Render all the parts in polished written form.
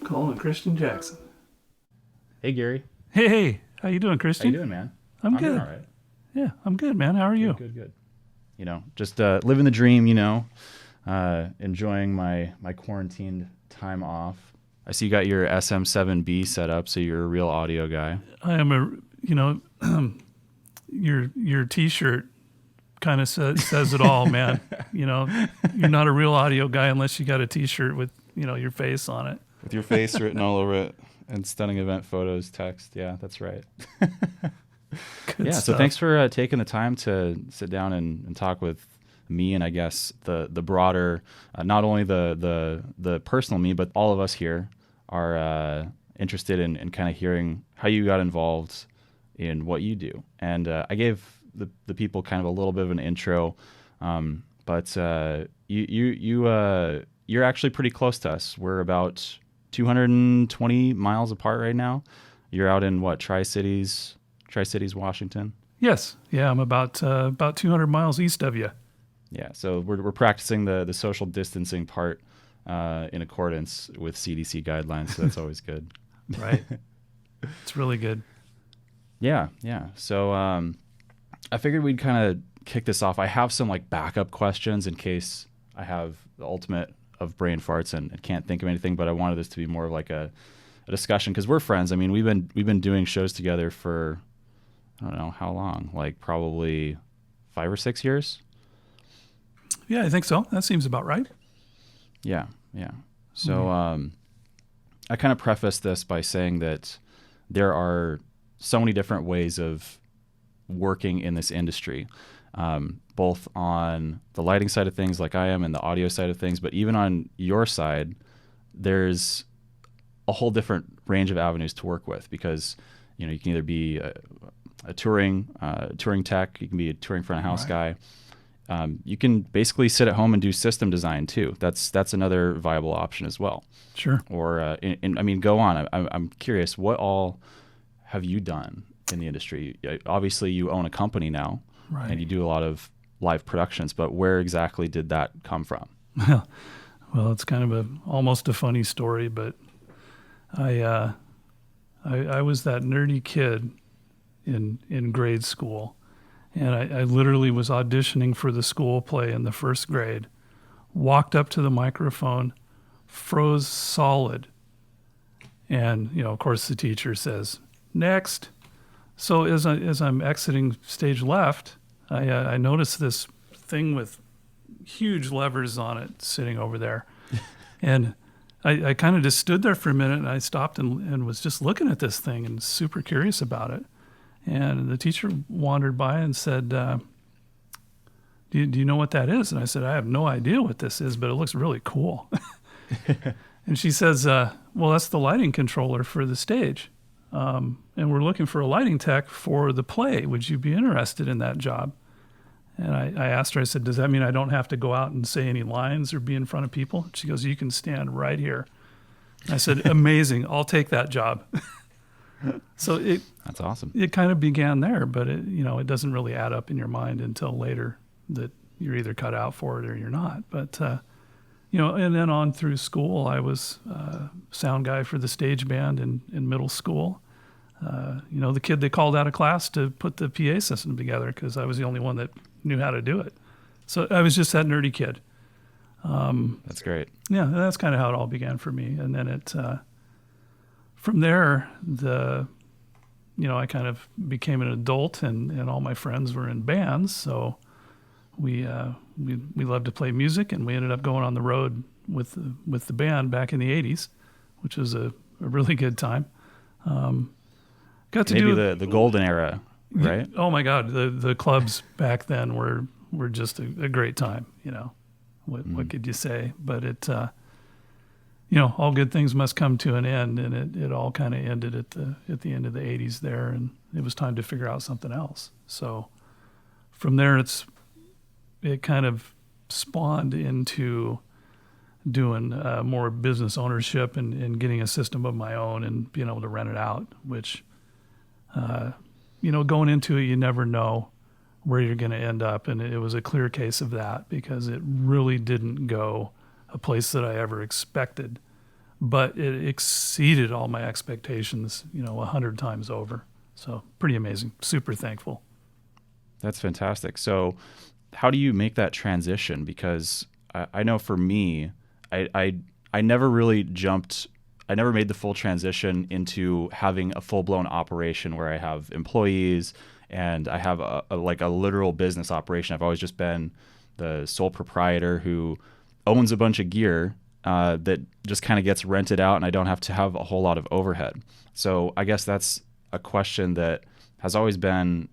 Calling Christian Jackson. Hey, Gary. Hey, how you doing, How Christian? you doing, man? I'm good. Doing all right. Yeah, I'm good, man. How are you? Good. You know, just living the dream, enjoying my quarantined time off. I see you got your SM7B set up, so you're a real audio guy. I am your T-shirt kind of says it all, man. You're not a real audio guy unless you got a T-shirt with, your face on it. With your face written all over it and stunning event photos, text. Yeah, that's right. Good So stuff. thanks for taking the time to sit down and talk with me and I guess the broader, not only the personal me, but all of us here are interested in kind of hearing how you got involved in what you do. And I gave the people kind of a little bit of an intro, but you're actually pretty close to us. We're about 220 miles apart right now. You're out in what, Tri-Cities, Washington? Yes. Yeah, I'm about 200 miles east of you. Yeah, so we're practicing the social distancing part in accordance with CDC guidelines, so that's always good. Right. It's really good. Yeah. So I figured we'd kind of kick this off. I have some like backup questions in case I have the ultimate of brain farts and can't think of anything, but I wanted this to be more of like a discussion because we're friends. I mean, we've been doing shows together for I don't know how long, like probably 5 or 6 years. Yeah, I think so. That seems about right. Yeah. So I kind of preface this by saying that there are so many different ways of working in this industry, both on the lighting side of things like I am and the audio side of things, but even on your side, there's a whole different range of avenues to work with because, you can either be a touring tech, you can be a touring front of house guy. You can basically sit at home and do system design too. That's another viable option as well. Sure. Or, go on. I'm curious, what all have you done in the industry? Obviously, you own a company now, right, and you do a lot of live productions. But where exactly did that come from? Well, it's kind of almost a funny story, but I was that nerdy kid in grade school. And I literally was auditioning for the school play in the first grade, walked up to the microphone, froze solid. And, of course, the teacher says, next. So as I'm exiting stage left, I noticed this thing with huge levers on it sitting over there. And I kind of just stood there for a minute, and I stopped and was just looking at this thing and super curious about it. And the teacher wandered by and said, do you know what that is? And I said, I have no idea what this is, but it looks really cool. And she says, well, that's the lighting controller for the stage. And we're looking for a lighting tech for the play. Would you be interested in that job? And I asked her, I said, does that mean I don't have to go out and say any lines or be in front of people? She goes, you can stand right here. And I said, amazing. I'll take that job. So that's awesome. It kind of began there, but it doesn't really add up in your mind until later that you're either cut out for it or you're not. But and then on through school, I was sound guy for the stage band in middle school. The kid they called out of class to put the PA system together because I was the only one that knew how to do it. So I was just that nerdy kid. That's great. Yeah, that's kind of how it all began for me, and then it. From there, I kind of became an adult, and all my friends were in bands. So we loved to play music, and we ended up going on the road with the band back in the '80s, which was a really good time. Got to maybe the golden era, right? Oh my God, the clubs back then were just a great time. What could you say? But it. All good things must come to an end, and it all kind of ended at the end of the '80s there, and it was time to figure out something else. So from there, it kind of spawned into doing more business ownership and getting a system of my own and being able to rent it out, which, going into it, you never know where you're going to end up. And it was a clear case of that because it really didn't go a place that I ever expected. but it exceeded all my expectations, 100 times over. So pretty amazing. Super thankful. That's fantastic. So how do you make that transition? Because I know for me, I never really I never made the full transition into having a full-blown operation where I have employees and I have a literal business operation. I've always just been the sole proprietor who owns a bunch of gear that just kind of gets rented out, and I don't have to have a whole lot of overhead. So I guess that's a question that has always been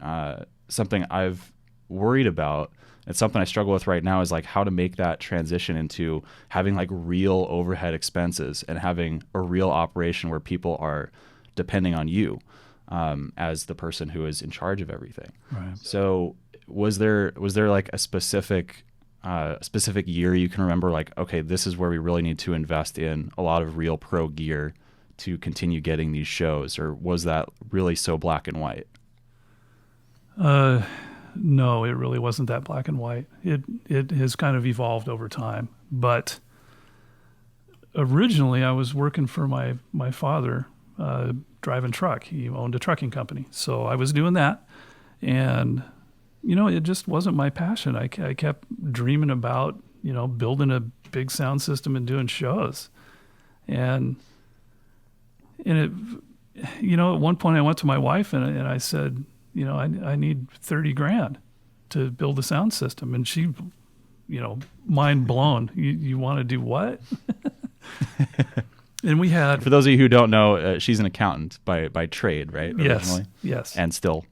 something I've worried about. It's something I struggle with right now, is like how to make that transition into having like real overhead expenses and having a real operation where people are depending on you as the person who is in charge of everything. Right. So was there like a specific year you can remember, like, okay, this is where we really need to invest in a lot of real pro gear to continue getting these shows, or was that really so black and white? No, it really wasn't that black and white. It has kind of evolved over time. But originally, I was working for my father, driving truck. He owned a trucking company, so I was doing that, and it just wasn't my passion. I kept dreaming about building a big sound system and doing shows, and it at one point I went to my wife and I said, I need 30 grand to build a sound system. And she, mind blown. You want to do what? And we had, for those of you who don't know, she's an accountant by trade, right? Originally? Yes. And still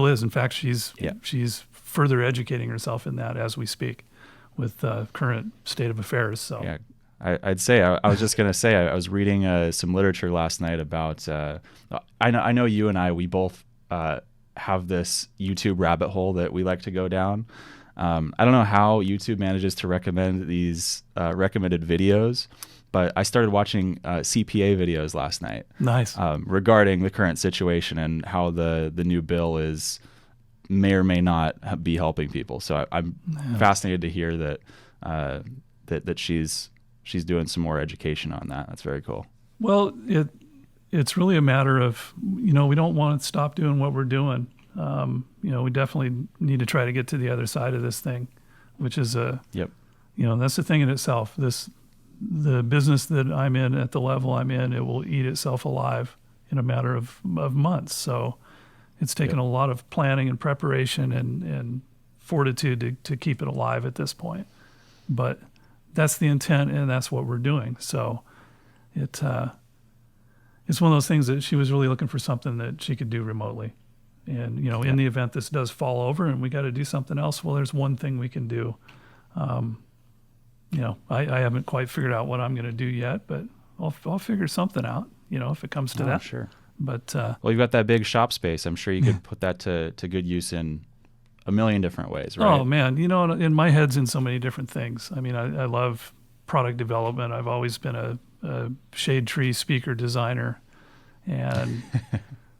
is. In fact, she's further educating herself in that as we speak with current state of affairs. So yeah. I'd say I was just gonna say I was reading some literature last night about I know you and we both have this YouTube rabbit hole that we like to go down. I don't know how YouTube manages to recommend these recommended videos, but I started watching CPA videos last night. Nice. Regarding the current situation and how the new bill may or may not be helping people. So I'm fascinated to hear that she's doing some more education on that. That's very cool. Well, it's really a matter of, we don't want to stop doing what we're doing. We definitely need to try to get to the other side of this thing, which is that's the thing in itself. The business that I'm in at the level I'm in, it will eat itself alive in a matter of months. So it's taken a lot of planning and preparation and fortitude to keep it alive at this point. But that's the intent, and that's what we're doing. So it's one of those things that she was really looking for something that she could do remotely. And, in the event this does fall over and we got to do something else, well, there's one thing we can do. I haven't quite figured out what I'm going to do yet, but I'll figure something out, if it comes to that. Sure. But well, you've got that big shop space. I'm sure you could put that to good use in a million different ways, right? Oh man, in my head's in so many different things. I mean, I love product development. I've always been a shade tree speaker designer, and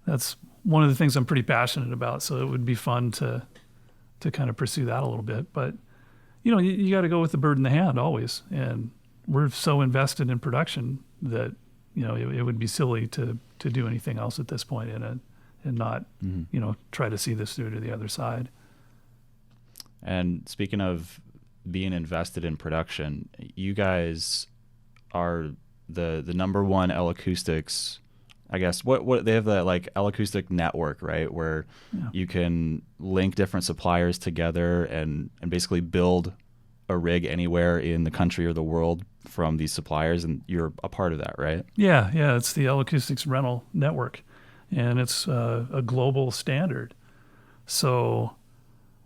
that's one of the things I'm pretty passionate about. So it would be fun to kind of pursue that a little bit. But you got to go with the bird in the hand always, and we're so invested in production that it would be silly to do anything else at this point in it and not try to see this through to the other side. And speaking of being invested in production, you guys are the number one L-Acoustics, I guess. What they have, that like L-Acoustic network, right? Where you can link different suppliers together and basically build a rig anywhere in the country or the world from these suppliers, and you're a part of that, right? Yeah. It's the L-Acoustics rental network, and it's a global standard. So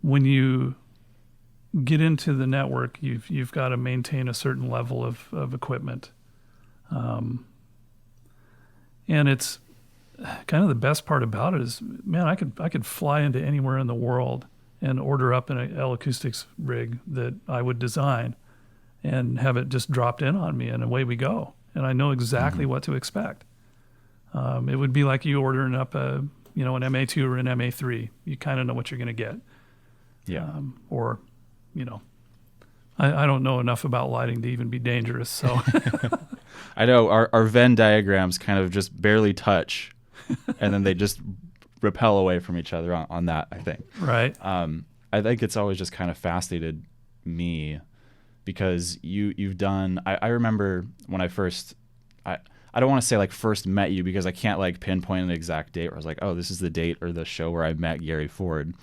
when you get into the network, you've got to maintain a certain level of equipment, and it's kind of the best part about it is, man, I could fly into anywhere in the world and order up an L-Acoustics rig that I would design and have it just dropped in on me, and away we go. And I know exactly what to expect. It would be like you ordering up an MA2 or an MA3. You kind of know what you're going to get. Yeah. I don't know enough about lighting to even be dangerous. So I know our Venn diagrams kind of just barely touch, and then they just repel away from each other on that, I think. Right. I think it's always just kind of fascinated me because you've done, I remember when I first, I don't want to say like first met you because I can't like pinpoint an exact date where I was like, oh, this is the date or the show where I met Gary Ford.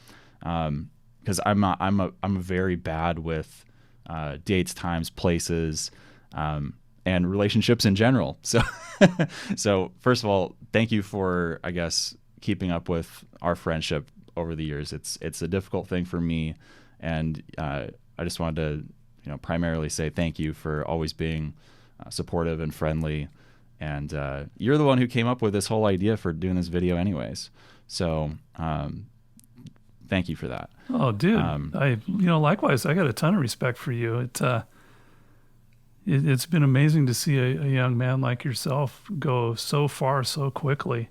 Because I'm very bad with dates, times, places, and relationships in general. So, so first of all, thank you for, I guess, keeping up with our friendship over the years. It's a difficult thing for me, and I just wanted to, primarily say thank you for always being supportive and friendly. And you're the one who came up with this whole idea for doing this video, anyways. So, thank you for that. Oh, dude, likewise, I got a ton of respect for you. It's been amazing to see a young man like yourself go so far so quickly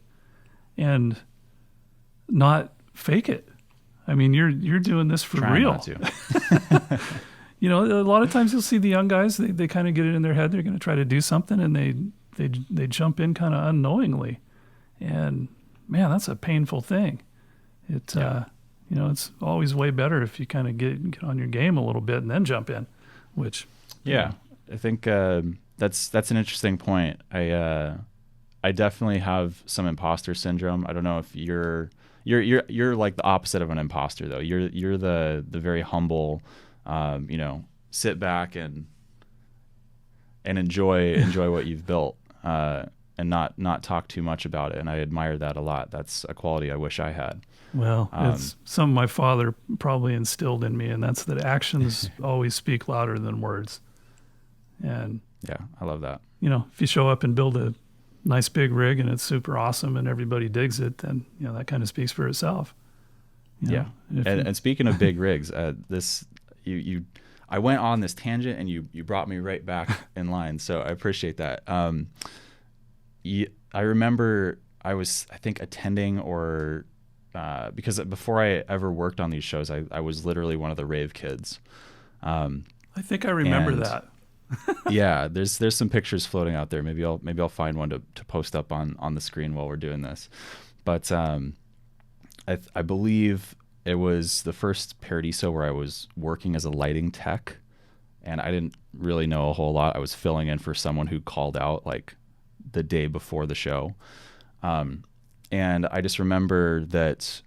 and not fake it. I mean, you're doing this for Trying real. not to. A lot of times you'll see the young guys, they kind of get it in their head they're going to try to do something, and they jump in kind of unknowingly. And man, that's a painful thing. It's it's always way better if you kind of get on your game a little bit and then jump in, which I think that's an interesting point. I definitely have some imposter syndrome. I don't know if you're like the opposite of an imposter though. You're the very humble, sit back and enjoy what you've built, and not talk too much about it. And I admire that a lot. That's a quality I wish I had. Well, it's something my father probably instilled in me, and that's that actions always speak louder than words. And yeah, I love that. If you show up and build a nice big rig and it's super awesome and everybody digs it, then that kind of speaks for itself. And speaking of big rigs, I went on this tangent and you brought me right back in line, so I appreciate that. I remember I was, I think, attending or because before I ever worked on these shows, I was literally one of the rave kids. I think I remember that. Yeah, there's some pictures floating out there. Maybe I'll find one to post up on the screen while we're doing this. But I believe it was the first Paradiso where I was working as a lighting tech, and I didn't really know a whole lot. I was filling in for someone who called out like the day before the show. And I just remember that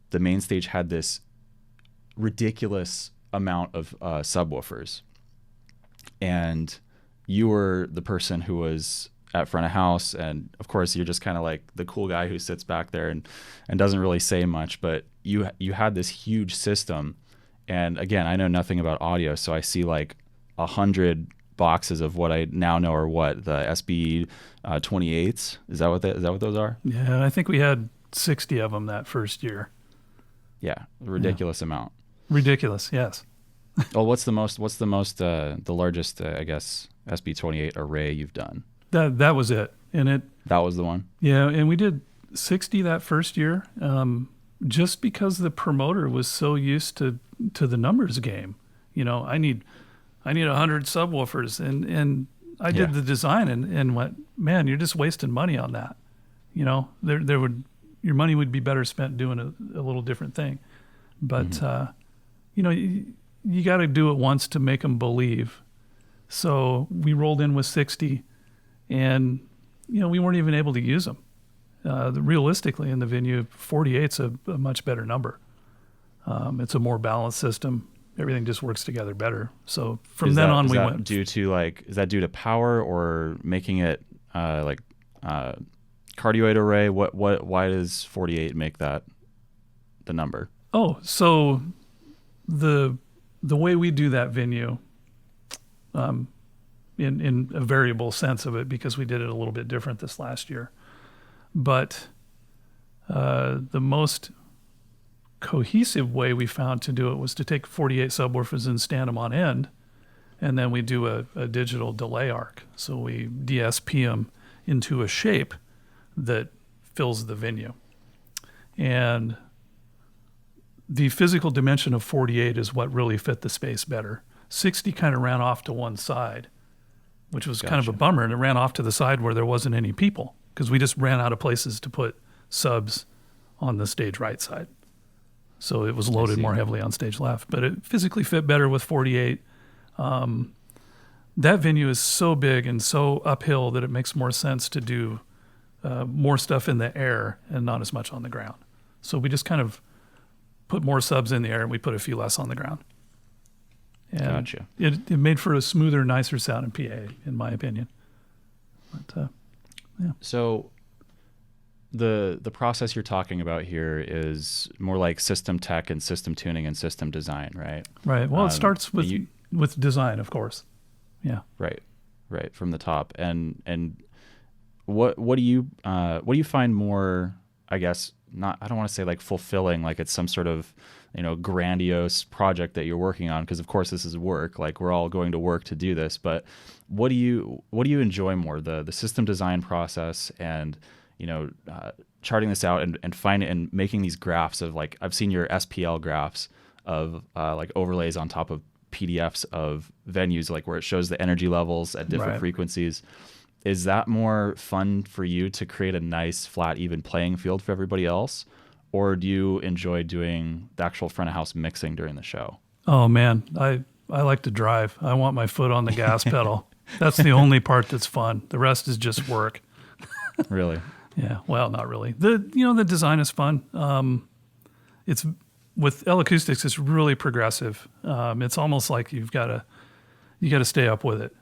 the main stage had this ridiculous amount of subwoofers. And you were the person who was at front of house. And of course, you're just kind of like the cool guy who sits back there and doesn't really say much. But you had this huge system. And again, I know nothing about audio, so I see like 100 boxes of what I now know are what the SB 28s. Is that what those are? Yeah, I think we had 60 of them that first year. Yeah, a ridiculous amount. Ridiculous, yes. Well, what's the largest, I guess, SB 28 array you've done? That was it, and that was the one. Yeah, and we did 60 that first year, just because the promoter was so used to the numbers game. I need 100 subwoofers, and I did the design and went, man, you're just wasting money on that. Your money would be better spent doing a little different thing. But you got to do it once to make them believe. So we rolled in with 60, and we weren't even able to use them. Realistically, in the venue, 48's a much better number. It's a more balanced system. Everything just works together better. So from then on, we went. Is that due to power or making it cardioid array? Why does 48 make that the number? Oh, so the way we do that venue, in a variable sense of it, because we did it a little bit different this last year, but the most cohesive way we found to do it was to take 48 subwoofers and stand them on end, and then we do a digital delay arc. So we DSP them into a shape that fills the venue. And the physical dimension of 48 is what really fit the space better. 60 kind of ran off to one side. which was kind of a Gotcha. bummer. And it ran off to the side where there wasn't any people because we just ran out of places to put subs on the stage right side. So it was loaded see. more heavily on stage left, but it physically fit better with 48. That venue is so big and so uphill that it makes more sense to do more stuff in the air and not as much on the ground. So we just kind of put more subs in the air and we put a few less on the ground. And Gotcha. it made for a smoother, nicer sound in PA, in my opinion. But So the process you're talking about here is more like system tech and system tuning and system design, right? right. Well, it starts with you- with design, of course. Yeah. Right from the top. And what do you find more, I guess, not, I don't want to say like fulfilling, like it's some sort of, grandiose project that you're working on, because of course this is work, like we're all going to work to do this, but what do you enjoy more, the system design process and charting this out and finding and making these graphs of, like, I've seen your SPL graphs of like overlays on top of PDFs of venues, like where it shows the energy levels at different Right. frequencies. Is that more fun for you to create a nice, flat, even playing field for everybody else? Or do you enjoy doing the actual front of house mixing during the show? Oh man, I like to drive. I want my foot on the gas pedal. That's the only part that's fun. The rest is just work. Really? Yeah. Well, not really. The design is fun. It's with L Acoustics. It's really progressive. It's almost like you got to stay up with it.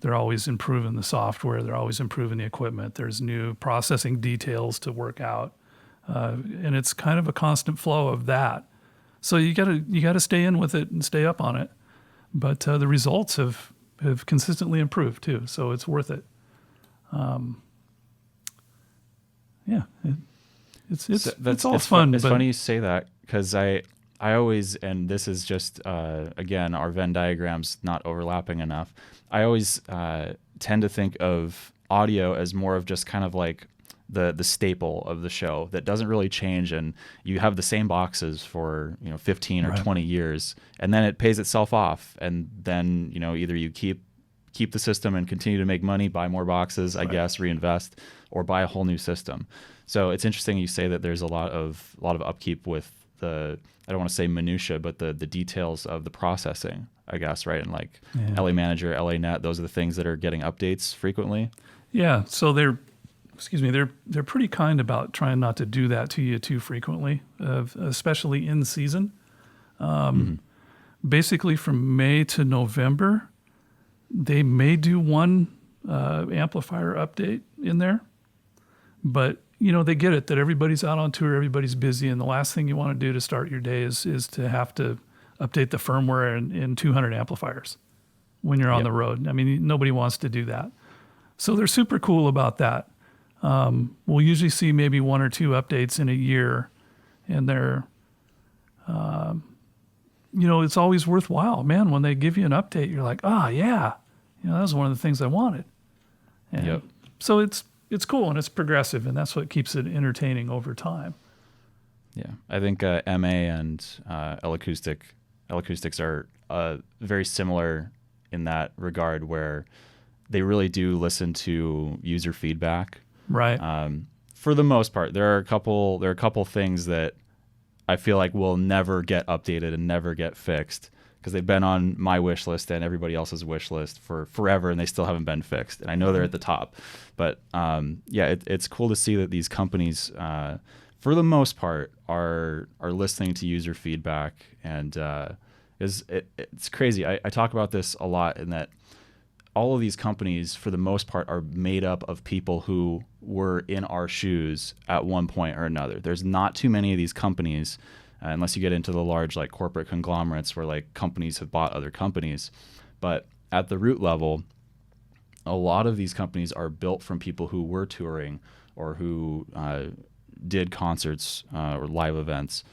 They're always improving the software. They're always improving the equipment. There's new processing details to work out, and it's kind of a constant flow of that. So you got to stay in with it and stay up on it. But the results have consistently improved too. So it's worth it. Yeah, it's all fun. It's but funny you say that, because I always, and this is just again, our Venn diagrams not overlapping enough. I always tend to think of audio as more of just kind of like the staple of the show that doesn't really change, and you have the same boxes for 15 or Right. 20 years, and then it pays itself off, and then either you keep the system and continue to make money, buy more boxes, I Right. guess, reinvest, or buy a whole new system. So it's interesting you say that there's a lot of upkeep with the, I don't want to say minutia, but the details of the processing, I guess, right? And like Yeah. LA Manager, LA Net, those are the things that are getting updates frequently. Yeah, so they're pretty kind about trying not to do that to you too frequently, especially in season. Basically, from May to November, they may do one amplifier update in there, but they get it that everybody's out on tour, everybody's busy, and the last thing you want to do to start your day is to have to update the firmware in 200 amplifiers when you're on Yep. the road. I mean, nobody wants to do that. So they're super cool about that. We'll usually see maybe one or two updates in a year, and they're, it's always worthwhile, man. When they give you an update, you're like, yeah, that was one of the things I wanted. And Yep. So it's cool and it's progressive, and that's what keeps it entertaining over time. Yeah, I think MA and L Acoustics are very similar in that regard, where they really do listen to user feedback. Right. For the most part, there are a couple things that I feel like will never get updated and never get fixed, because they've been on my wish list and everybody else's wish list for forever, and they still haven't been fixed. And I know they're at the top, but it's cool to see that these companies, for the most part, are listening to user feedback, and it's crazy. I talk about this a lot, in that all of these companies, for the most part, are made up of people who were in our shoes at one point or another. There's not too many of these companies, unless you get into the large like corporate conglomerates where like companies have bought other companies. But at the root level, a lot of these companies are built from people who were touring or who did concerts or live events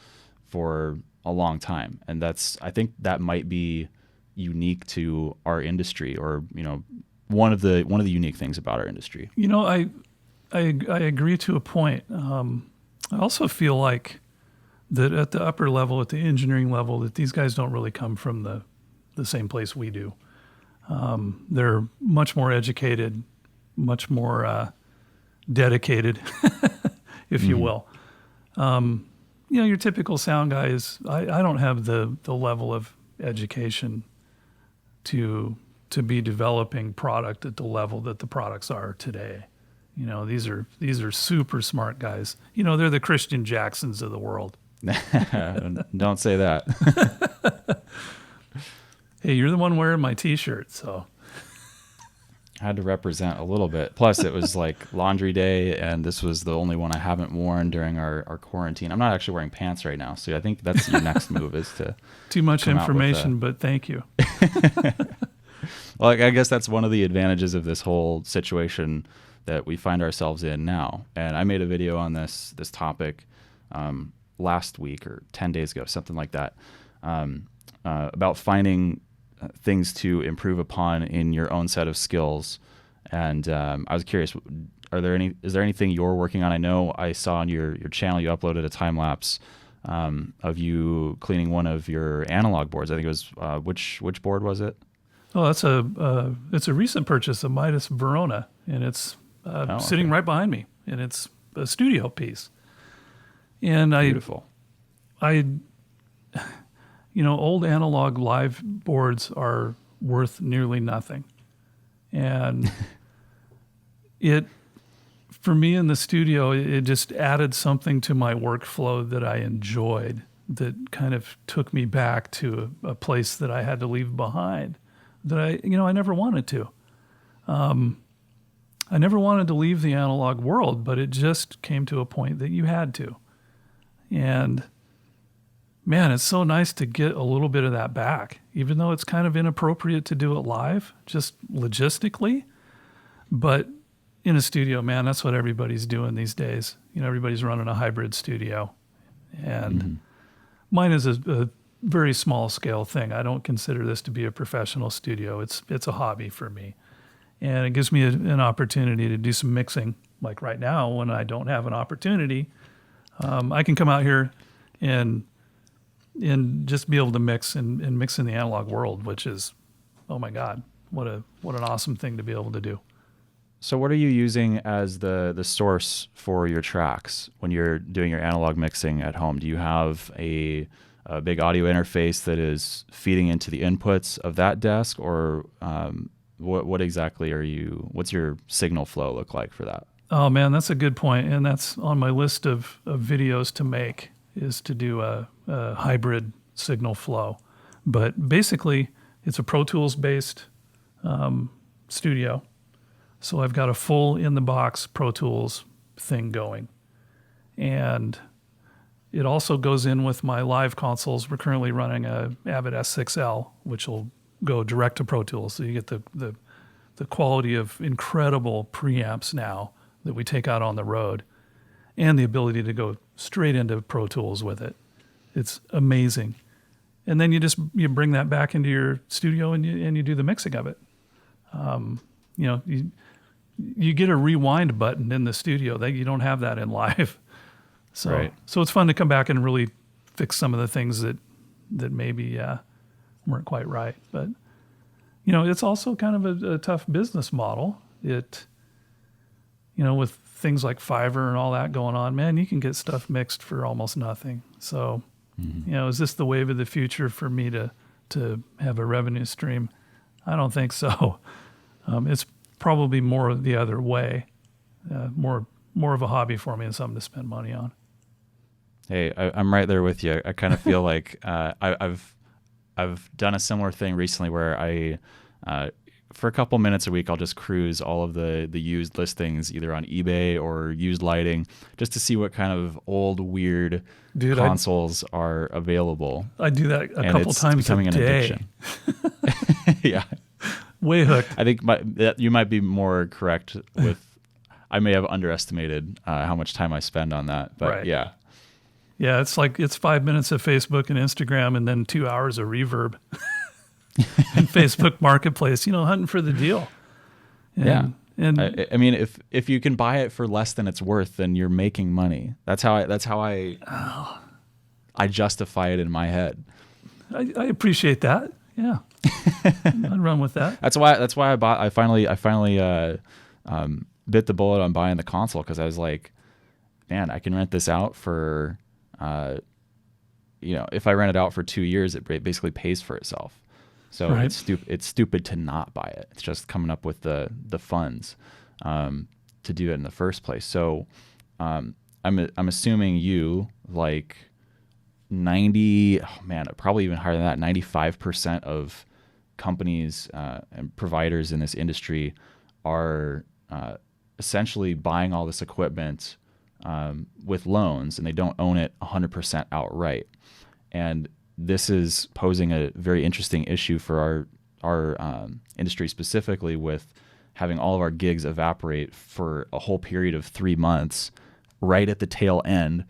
for a long time. And I think that might be unique to our industry, or one of the unique things about our industry. I agree to a point. I also feel like that at the upper level, at the engineering level, that these guys don't really come from the same place we do. They're much more educated, much more dedicated, if you will. Your typical sound guy I don't have the level of education to be developing product at the level that the products are today. These are super smart guys. They're the Christian Jacksons of the world. Don't say that. Hey, you're the one wearing my t-shirt, so I had to represent a little bit. Plus, it was like laundry day, and this was the only one I haven't worn during our quarantine. I'm not actually wearing pants right now, so I think that's your next move is to too much information, but thank you. Well, I guess that's one of the advantages of this whole situation that we find ourselves in now. And I made a video on this topic last week or 10 days ago, something like that, about finding things to improve upon in your own set of skills. And I was curious, is there anything you're working on? I know I saw on your channel you uploaded a time lapse of you cleaning one of your analog boards. I think it was which board was it? Oh, it's a recent purchase, a Midas Verona, and it's sitting right behind me, and it's a studio piece. And Beautiful. Old analog live boards are worth nearly nothing. And for me in the studio, it just added something to my workflow that I enjoyed, that kind of took me back to a place that I had to leave behind, that I never wanted to. I never wanted to leave the analog world, but it just came to a point that you had to. And man, it's so nice to get a little bit of that back, even though it's kind of inappropriate to do it live, just logistically. But in a studio, man, that's what everybody's doing these days. Everybody's running a hybrid studio. And mine is a very small scale thing. I don't consider this to be a professional studio. It's a hobby for me. And it gives me an opportunity to do some mixing. Like right now, when I don't have an opportunity, I can come out here and just be able to mix and mix in the analog world, which is, oh my God, what an awesome thing to be able to do. So what are you using as the source for your tracks when you're doing your analog mixing at home? Do you have a big audio interface that is feeding into the inputs of that desk, or what exactly what's your signal flow look like for that? Oh man, that's a good point. And that's on my list of videos to make, is to do a hybrid signal flow. But basically, it's a Pro Tools based studio. So I've got a full in-the-box Pro Tools thing going. And it also goes in with my live consoles. We're currently running a Avid S6L, which will go direct to Pro Tools. So you get the quality of incredible preamps now that we take out on the road, and the ability to go straight into Pro Tools with it. It's amazing. And then you bring that back into your studio and you do the mixing of it. You get a rewind button in the studio that you don't have that in live. So right. So it's fun to come back and really fix some of the things that maybe weren't quite right. But it's also kind of a tough business model. With things like Fiverr and all that going on, man, you can get stuff mixed for almost nothing. So, is this the wave of the future for me to have a revenue stream? I don't think so. It's probably more the other way, more of a hobby for me and something to spend money on. Hey, I'm right there with you. I kind of feel like I've done a similar thing recently where I for a couple minutes a week, I'll just cruise all of the used listings, either on eBay or used lighting, just to see what kind of old, weird consoles are available. I do that a couple times a day. It's becoming an addiction. Yeah. Way hooked. I think you might be more correct with, I may have underestimated how much time I spend on that, but right. Yeah. Yeah, it's 5 minutes of Facebook and Instagram and then 2 hours of reverb. And Facebook Marketplace, hunting for the deal. And I mean, if you can buy it for less than it's worth, then you're making money. That's how I justify it in my head. I appreciate that. Yeah, I'd run with that. That's why I finally bit the bullet on buying the console, because I was like, man, I can rent this out for, if I rent it out for 2 years, it basically pays for itself. So Right. It's stupid to not buy it. It's just coming up with the funds to do it in the first place. So I'm assuming you, like probably even higher than that, 95% of companies and providers in this industry are essentially buying all this equipment with loans, and they don't own it 100% outright. And this is posing a very interesting issue for our industry, specifically with having all of our gigs evaporate for a whole period of 3 months, right at the tail end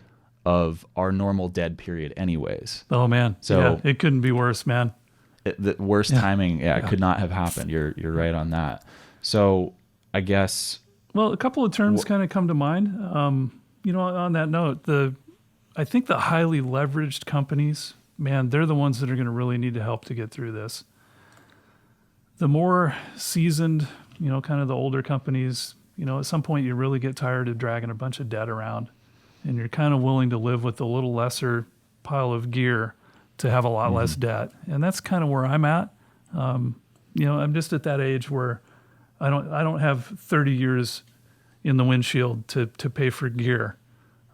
of our normal dead period anyways. Oh man. So yeah, it couldn't be worse, man. The worst timing, it could not have happened. You're right on that. So I guess, Well, a couple of terms kind of come to mind. On that note, I think the highly leveraged companies, man, they're the ones that are going to really need to help to get through this. The more seasoned, kind of the older companies, at some point you really get tired of dragging a bunch of debt around, and you're kind of willing to live with a little lesser pile of gear to have a lot less debt. And that's kind of where I'm at. I'm just at that age where I don't have 30 years in the windshield to pay for gear.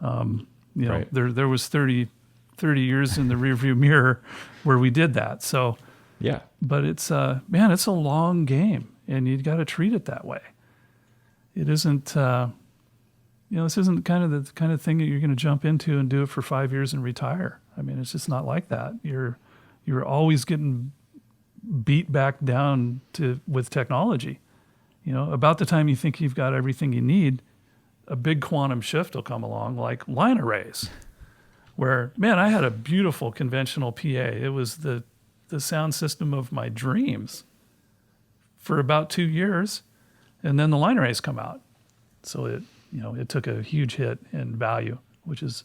Right. There was 30 years in the rearview mirror where we did that. So, yeah, but it's it's a long game, and you got to treat it that way. It isn't, this isn't the kind of thing that you're going to jump into and do it for 5 years and retire. I mean, it's just not like that. You're always getting beat back down with technology. About the time you think you've got everything you need, a big quantum shift will come along, like line arrays, where, man, I had a beautiful conventional PA. It was the sound system of my dreams for about 2 years, and then the line arrays come out. So it took a huge hit in value, which is,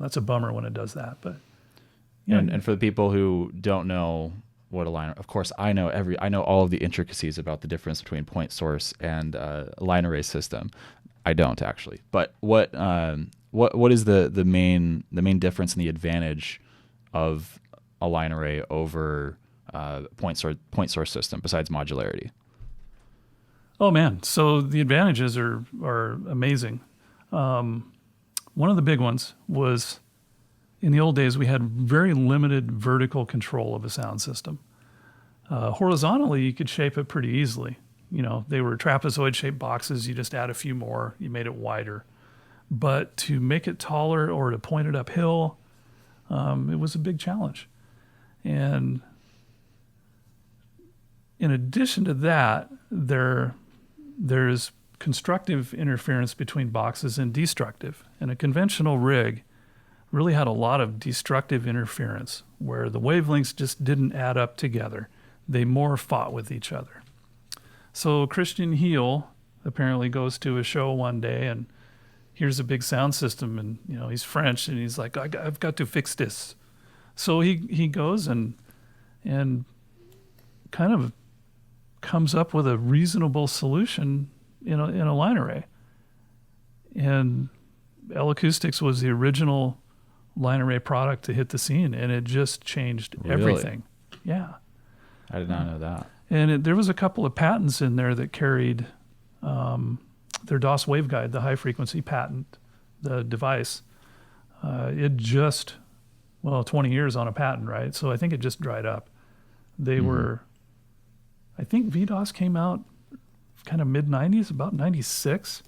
that's a bummer when it does that. But and for the people who don't know what a line, of course, I know all of the intricacies about the difference between point source and line array system. I don't actually, but what is the main difference and the advantage of a line array over point source system besides modularity? Oh man, so the advantages are amazing. One of the big ones was, in the old days, we had very limited vertical control of a sound system. Horizontally, you could shape it pretty easily. They were trapezoid-shaped boxes. You just add a few more. You made it wider. But to make it taller or to point it uphill, it was a big challenge. And in addition to that, there's constructive interference between boxes and destructive. And a conventional rig really had a lot of destructive interference where the wavelengths just didn't add up together. They more fought with each other. So Christian Heel apparently goes to a show one day and here's a big sound system, and he's French, and he's like, I've got to fix this. So he goes and kind of comes up with a reasonable solution in a line array. And L Acoustics was the original line array product to hit the scene, and it just changed everything. Yeah. I did not know that. And there was a couple of patents in there that carried their DOS waveguide, the high frequency patent, the device. It just, 20 years on a patent, right? So I think it just dried up. They were, I think VDOS came out kind of mid-90s, about 96,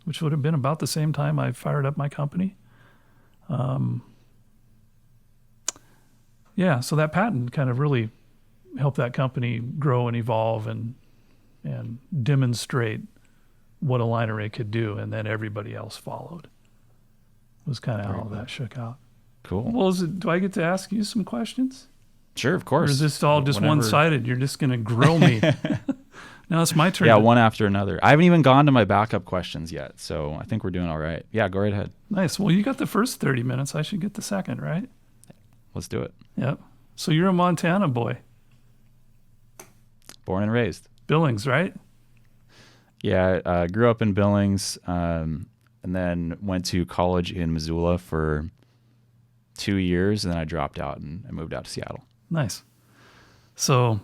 which would have been about the same time I fired up my company. So that patent kind of really helped that company grow and evolve and demonstrate what a line array could do, and then everybody else followed. It was kind of how all that shook out. Cool. Well, do I get to ask you some questions? Sure, of course. Or is this all just one-sided? You're just going to grill me. Now it's my turn. Yeah, one after another. I haven't even gone to my backup questions yet, so I think we're doing all right. Yeah, go right ahead. Nice. Well, you got the first 30 minutes. I should get the second, right? Let's do it. Yep. So you're a Montana boy. Born and raised. Billings, right? Yeah, grew up in Billings, and then went to college in Missoula for 2 years, and then I dropped out and I moved out to Seattle. Nice. So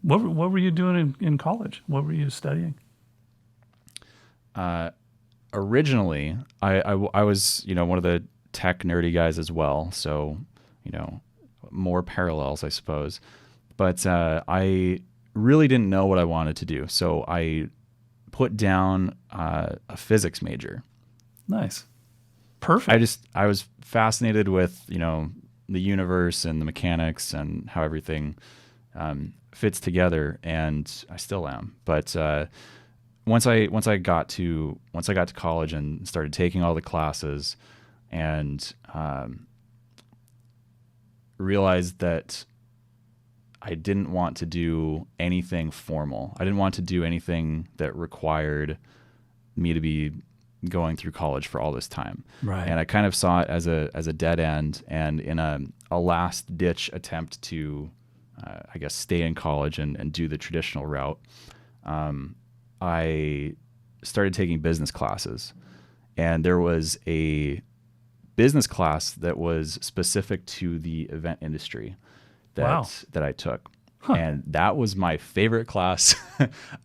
what were you doing in college? What were you studying? Originally, I was, one of the tech nerdy guys as well. So, more parallels, I suppose. But I really didn't know what I wanted to do. So I put down a physics major. Nice. Perfect. I was fascinated with, the universe and the mechanics and how everything fits together, and I still am. But once I got to college and started taking all the classes, and realized that I didn't want to do anything formal. I didn't want to do anything that required me to be going through college for all this time. Right. And I kind of saw it as a dead end, and in a last ditch attempt to I guess stay in college and do the traditional route. I started taking business classes, and there was a business class that was specific to the event industry that I took. Huh. And that was my favorite class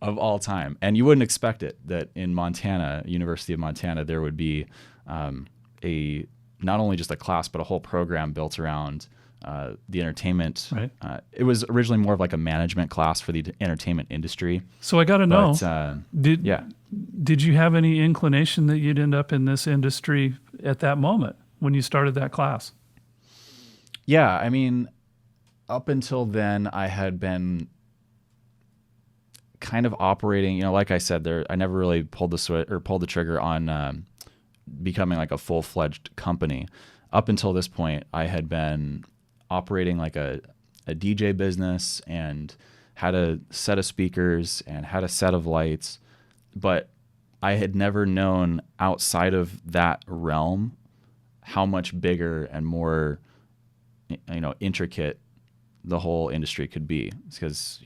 of all time. And you wouldn't expect it, that in Montana, University of Montana, there would be a not only just a class, but a whole program built around the entertainment. Right. It was originally more of like a management class for the entertainment industry. So I got to know, Yeah. did you have any inclination that you'd end up in this industry at that moment when you started that class? Yeah, I mean, up until then, I had been kind of operating, like I said, I never really pulled the switch or pulled the trigger on becoming like a full-fledged company. Up until this point, I had been operating like a DJ business and had a set of speakers and had a set of lights, but I had never known outside of that realm how much bigger and more, intricate the whole industry could be. It's because,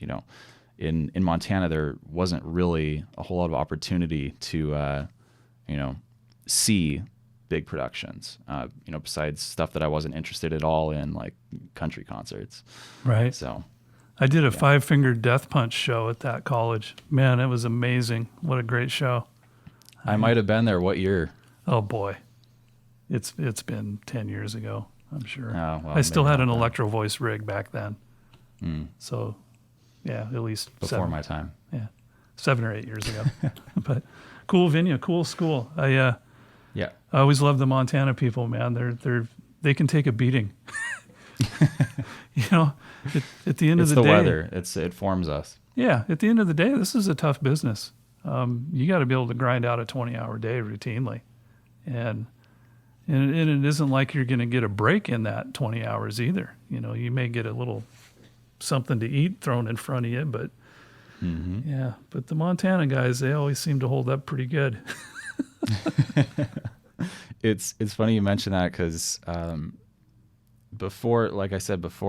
in Montana, there wasn't really a whole lot of opportunity to, see big productions, besides stuff that I wasn't interested at all in, like country concerts. Right. So I did a Five-Finger Death Punch show at that college. Man, it was amazing. What a great show. I might have been there. What year? Oh boy. It's been 10 years ago, I'm sure. Oh, well, I still maybe had an not then. electro voice rig back then. So yeah, at least Before my time. Yeah. 7 or 8 years ago. But cool venue, cool school. I always love the Montana people, man. They can take a beating. At the end It's of the day, weather. It forms us. Yeah, at the end of the day, this is a tough business. You got to be able to grind out a 20-hour day routinely, and it isn't like you're going to get a break in that 20 hours either. You may get a little something to eat thrown in front of you, but yeah. But the Montana guys, they always seem to hold up pretty good. It's funny you mention that because before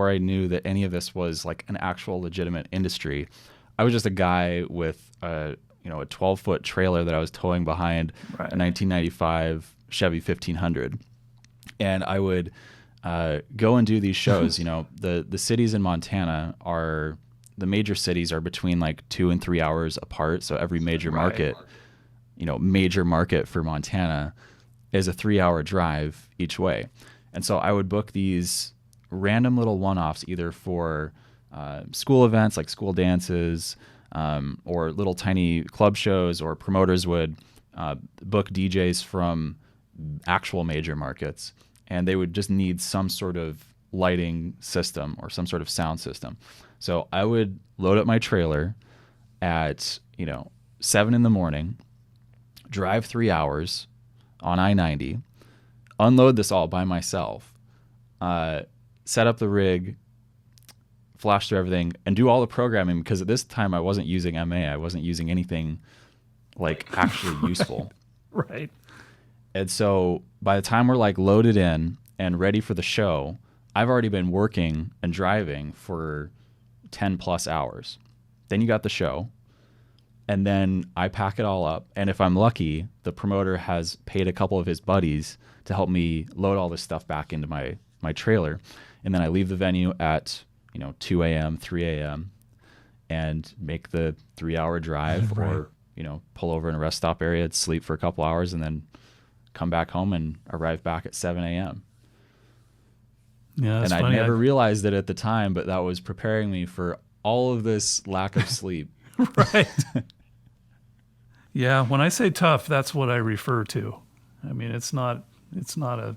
I knew that any of this was like an actual legitimate industry, I was just a guy with a 12-foot trailer that I was towing behind a 1995 Chevy 1500, and I would go and do these shows. The cities in Montana the major cities are between like 2 and 3 hours apart. So every major market, major market for Montana is a 3-hour drive each way. And so I would book these random little one-offs either for school events like school dances or little tiny club shows, or promoters would book DJs from actual major markets, and they would just need some sort of lighting system or some sort of sound system. So I would load up my trailer at 7 in the morning, drive 3 hours on I-90, unload this all by myself, set up the rig, flash through everything, and do all the programming, because at this time I wasn't using MA. I wasn't using anything like actually useful. Right. And so by the time we're like loaded in and ready for the show, I've already been working and driving for 10 plus hours. then you got the show, and then I pack it all up. And if I'm lucky, the promoter has paid a couple of his buddies to help me load all this stuff back into my trailer. And then I leave the venue at, 2 a.m., 3 a.m. and make the 3-hour drive Right. or, pull over in a rest stop area, sleep for a couple hours, and then come back home and arrive back at 7 a.m. Yeah, that's And I funny. never realized it at the time, but that was preparing me for all of this lack of sleep. Right. Yeah, when I say tough, that's what I refer to. I mean, it's not a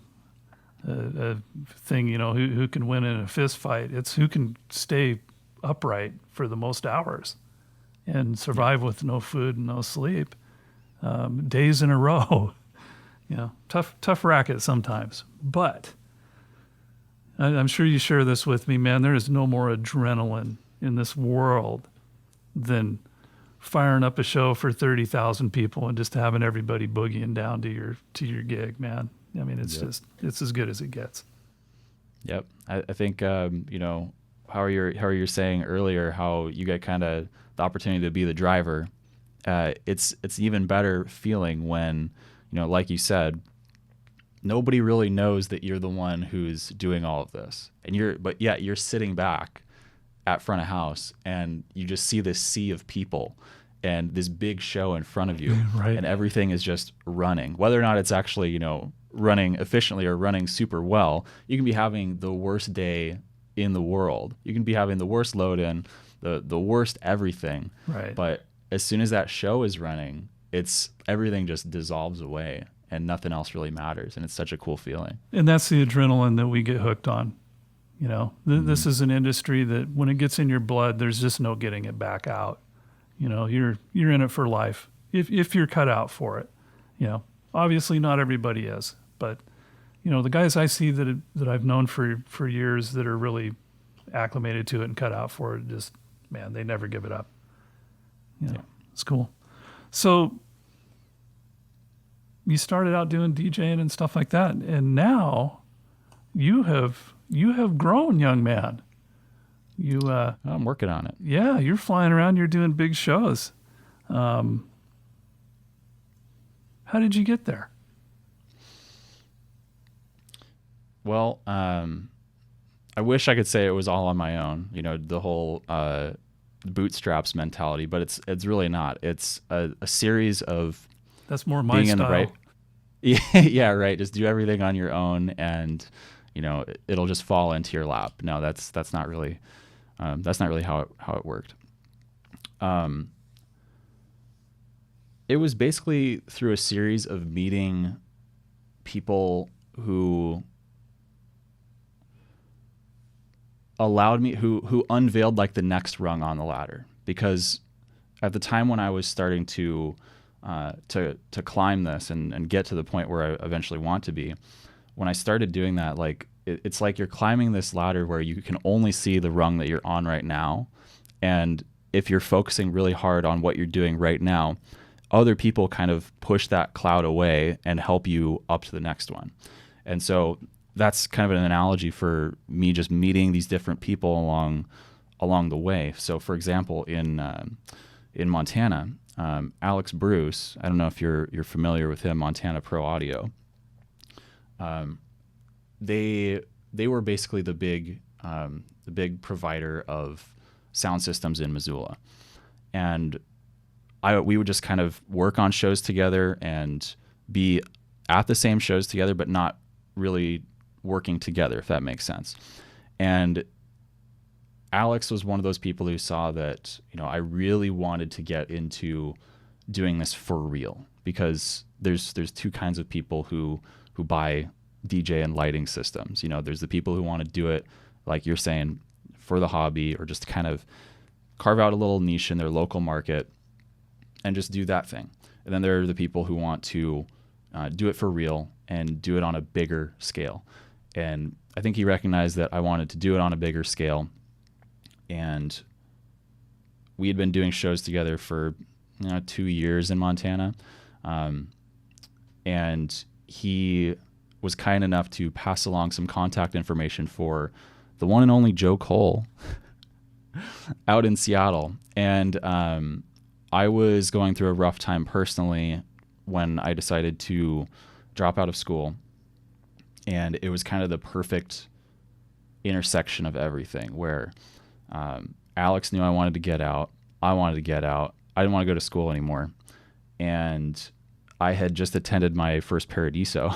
thing, who can win in a fist fight. It's who can stay upright for the most hours and survive with no food and no sleep, days in a row. Tough racket sometimes. But I'm sure you share this with me, man. There is no more adrenaline in this world than firing up a show for 30,000 people and just having everybody boogieing down to your gig, man. I mean, it's it's as good as it gets. Yep. I think, how you're saying earlier, how you get kind of the opportunity to be the driver. It's even better feeling when, like you said, nobody really knows that you're the one who's doing all of this, but yet you're sitting back at front of house and you just see this sea of people and this big show in front of you. Right. And everything is just running, whether or not it's actually, running efficiently or running super well. You can be having the worst day in the world. You can be having the worst load in, the worst everything. Right. But as soon as that show is running, everything just dissolves away and nothing else really matters. And it's such a cool feeling. And that's the adrenaline that we get hooked on. This is an industry that when it gets in your blood, there's just no getting it back out. You're in it for life if you're cut out for it. Obviously not everybody is, but the guys I see that I've known for years that are really acclimated to it and cut out for it, just, man, they never give it up. It's cool. So you started out doing DJing and stuff like that, and now you have grown, young man. I'm working on it. Yeah, you're flying around. You're doing big shows. How did you get there? Well, I wish I could say it was all on my own, the whole bootstraps mentality, but it's really not. It's a series of That's more my being style. in the right. Yeah, right. Just do everything on your own, and it'll just fall into your lap. No, that's not really how it worked. It was basically through a series of meeting people who allowed me, who unveiled like the next rung on the ladder. Because at the time when I was starting to climb this and get to the point where I eventually want to be, when I started doing that, like it's like you're climbing this ladder where you can only see the rung that you're on right now. And if you're focusing really hard on what you're doing right now, other people kind of push that cloud away and help you up to the next one. And so that's kind of an analogy for me just meeting these different people along the way. So for example, in Montana, Alex Bruce, I don't know if you're familiar with him, Montana Pro Audio. They were basically the big provider of sound systems in Missoula. And we would just kind of work on shows together and be at the same shows together, but not really working together, if that makes sense. And Alex was one of those people who saw that, I really wanted to get into doing this for real, because there's two kinds of people who buy DJ and lighting systems. There's the people who want to do it, like you're saying, for the hobby, or just kind of carve out a little niche in their local market and just do that thing. And then there are the people who want to do it for real and do it on a bigger scale. And I think he recognized that I wanted to do it on a bigger scale. And we had been doing shows together for 2 years in Montana. And he was kind enough to pass along some contact information for the one and only Joe Cole. out in Seattle. And I was going through a rough time personally when I decided to drop out of school. And it was kind of the perfect intersection of everything where Alex knew I wanted to get out. I wanted to get out. I didn't want to go to school anymore. And I had just attended my first Paradiso.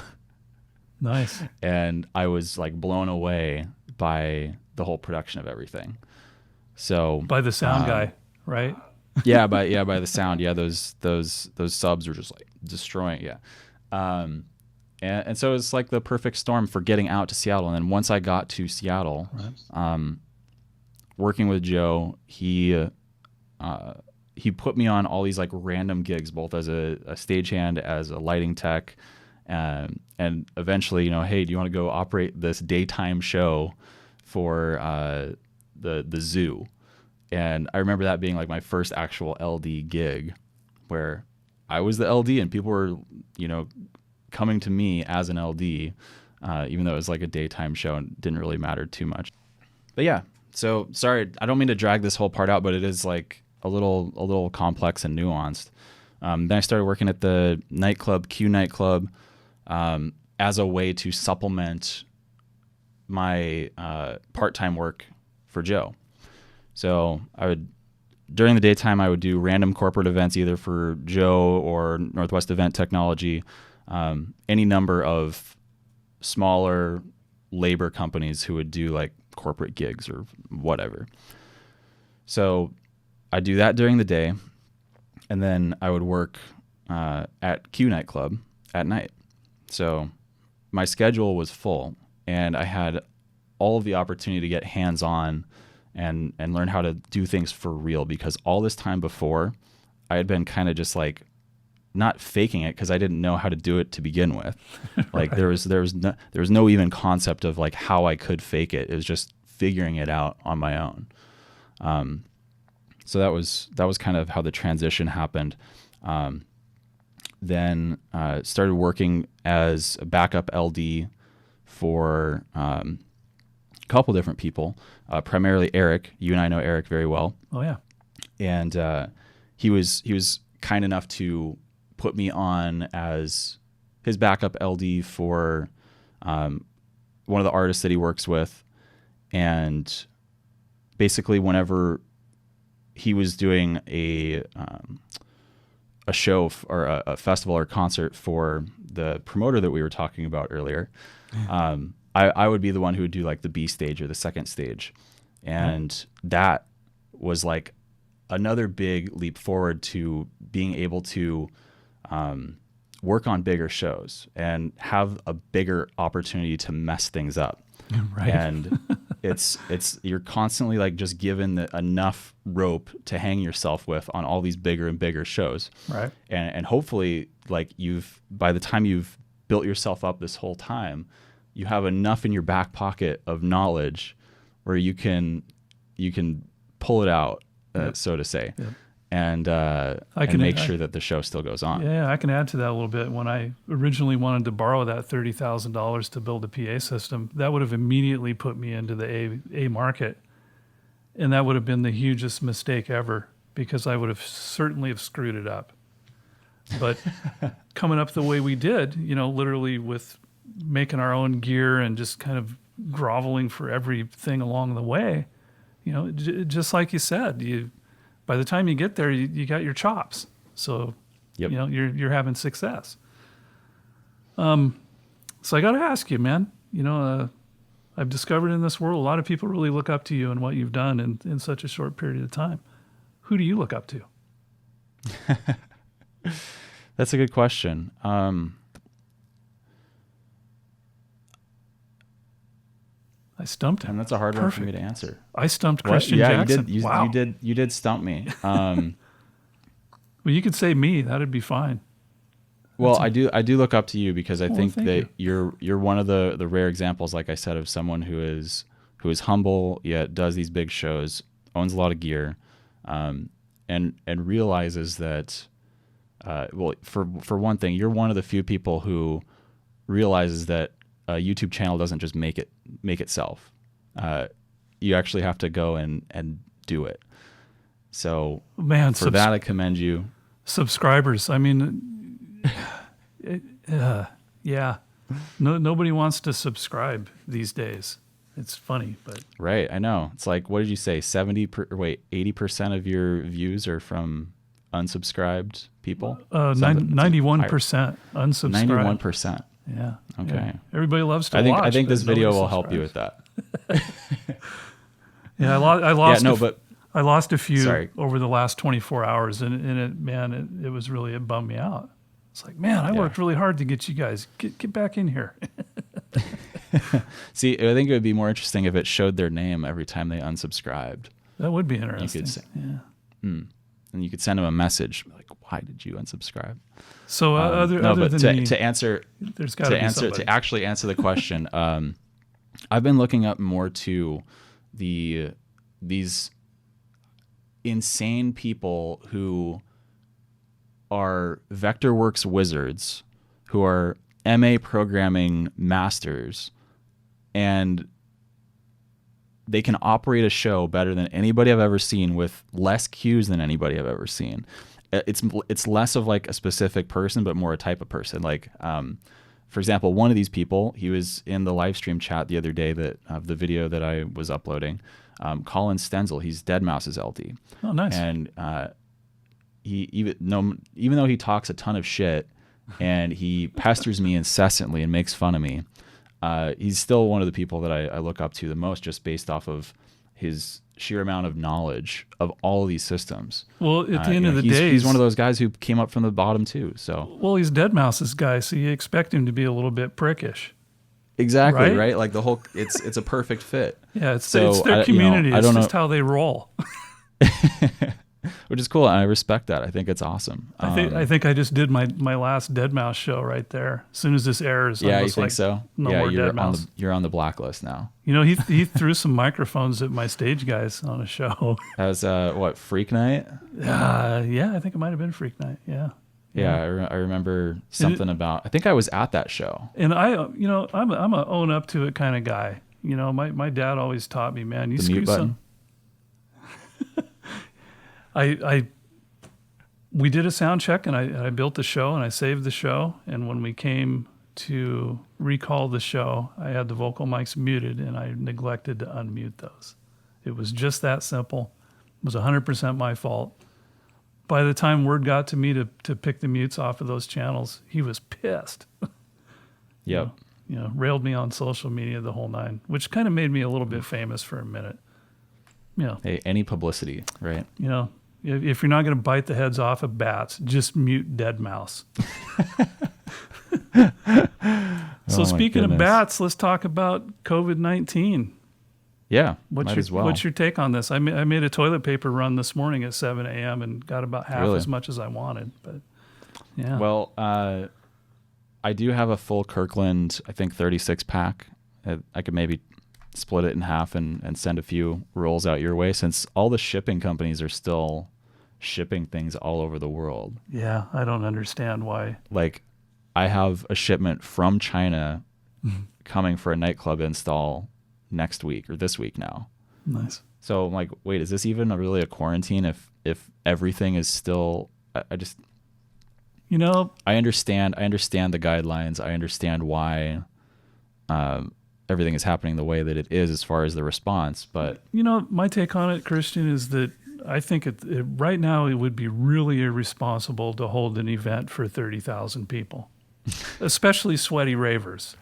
Nice. And I was like blown away by the whole production of everything. So By the sound guy, right? by the sound. Yeah, those subs were just like destroying. Yeah. And so it's like the perfect storm for getting out to Seattle. And then once I got to Seattle, right. Working with Joe, he put me on all these like random gigs, both as a stagehand, as a lighting tech, and eventually, hey, do you want to go operate this daytime show for the zoo? And I remember that being like my first actual LD gig, where I was the LD and people were, coming to me as an LD, even though it was like a daytime show and didn't really matter too much. But yeah, so sorry, I don't mean to drag this whole part out, but it is like a little complex and nuanced. Then I started working at the nightclub, Q nightclub, as a way to supplement my part-time work for Joe. So during the daytime, I would do random corporate events, either for Joe or Northwest Event Technology, any number of smaller labor companies who would do like corporate gigs or whatever. So I do that during the day, and then I would work at Q nightclub at night. So my schedule was full, and I had all of the opportunity to get hands-on and learn how to do things for real, because all this time before, I had been kind of just like not faking it because I didn't know how to do it to begin with. Like right. there was no even concept of like how I could fake it. It was just figuring it out on my own. So that was kind of how the transition happened. Then started working as a backup LD for a couple different people, primarily Eric. You and I know Eric very well. Oh yeah. And he was kind enough to put me on as his backup LD for one of the artists that he works with. And basically whenever he was doing a show or a festival or concert for the promoter that we were talking about earlier, I would be the one who would do like the B stage or the second stage. And that was like another big leap forward to being able to work on bigger shows and have a bigger opportunity to mess things up. Right. And it's you're constantly like just given enough rope to hang yourself with on all these bigger and bigger shows. Right. And hopefully like by the time you've built yourself up this whole time, you have enough in your back pocket of knowledge where you can pull it out, so to say. Yep. And make sure that the show still goes on. Yeah, I can add to that a little bit. When I originally wanted to borrow that $30,000 to build a PA system, that would have immediately put me into the A market. And that would have been the hugest mistake ever, because I would have certainly have screwed it up. But coming up the way we did, literally with making our own gear and just kind of groveling for everything along the way, just like you said, by the time you get there, you got your chops. So, yep. You're having success. So I got to ask you, man, I've discovered in this world, a lot of people really look up to you and what you've done in such a short period of time. Who do you look up to? That's a good question. I stumped him. And that's a hard one for me to answer. I stumped Christian Jackson. Wow. You did stump me. Well, you could say me. That'd be fine. Well, I do look up to you because I think that you're one of the rare examples, like I said, of someone who is humble yet does these big shows, owns a lot of gear, and realizes that. For one thing, you're one of the few people who realizes that a YouTube channel doesn't just make itself. You actually have to go and do it. So Man, for that, I commend you. subscribers. I mean, yeah, nobody wants to subscribe these days. It's funny, but Right. I know. It's like, what did you say? 80% of your views are from unsubscribed people? 91% unsubscribed. 91%. Yeah. Okay. Yeah. Everybody loves to I watch. think this but video nobody will help you subscribes. with that. Yeah, I lost. Yeah, no, but I lost a few sorry. over the last 24 hours, and it was really, it bummed me out. It's like, man, I Yeah. worked really hard to get you guys get back in here. See, I think it would be more interesting if it showed their name every time they unsubscribed. That would be You interesting. could say, Yeah. and you could send them a message like, "Why did you unsubscribe?" So other but than me, to answer there's got to be somebody. to actually answer the question, I've been looking up more to these insane people who are Vectorworks wizards, who are MA programming masters, and they can operate a show better than anybody I've ever seen with less cues than anybody I've ever seen. It's less of like a specific person, but more a type of person. Like, for example, one of these people, he was in the live stream chat the other day that of the video that I was uploading. Colin Stenzel, he's Deadmau5's LD. Oh, nice. And even though he talks a ton of shit and he pesters me incessantly and makes fun of me, he's still one of the people that I look up to the most, just based off of his sheer amount of knowledge of all of these systems. Well, at the end of the day, he's one of those guys who came up from the bottom too. So well, he's Deadmau5's guy, so you expect him to be a little bit prickish. exactly Right? right. Like the whole, it's a perfect fit. Yeah, it's So, their community. I It's don't just know. how they roll. Which is cool. And I respect that. I think it's awesome. I think I just did my last Deadmau5 show right there. As soon as this airs, Yeah, I'm you just think like, so? no Yeah, more you're Deadmau5. on the blacklist now. You know, he threw some microphones at my stage guys on a show. As what, Freak Night? Yeah, I think it might have been Freak Night. Yeah. Yeah, I remember something about. I think I was at that show. And I'm a own up to it kind of guy. You know, my dad always taught me, man, you The screw mute button. some. We did a sound check, and I built the show, and I saved the show. And when we came to recall the show, I had the vocal mics muted, and I neglected to unmute those. It was just that simple. It was 100% my fault. By the time word got to me to pick the mutes off of those channels, he was pissed. Yep. You know, railed me on social media the whole nine, which kind of made me a little bit famous for a minute. You know, Hey, any publicity, right? you know, if you're not going to bite the heads off of bats, just mute Deadmau5. So Oh, my speaking of goodness. bats, let's talk about COVID-19. Yeah, What's might your as well. What's your take on this? I made a toilet paper run this morning at 7 a.m. and got about half Really? as much as I wanted. But yeah, Well, I do have a full Kirkland, I think 36 pack. I could maybe split it in half and send a few rolls out your way, since all the shipping companies are still shipping things all over the world. yeah, I don't understand why. Like, I have a shipment from China coming for a nightclub install next week or this week now. Nice. So I'm like, wait, is this even really a quarantine if everything is still, I just, You know, I understand the guidelines. I understand why everything is happening the way that it is as far as the response. But you know, my take on it, Christian, is that I think right now it would be really irresponsible to hold an event for 30,000 people, especially sweaty ravers.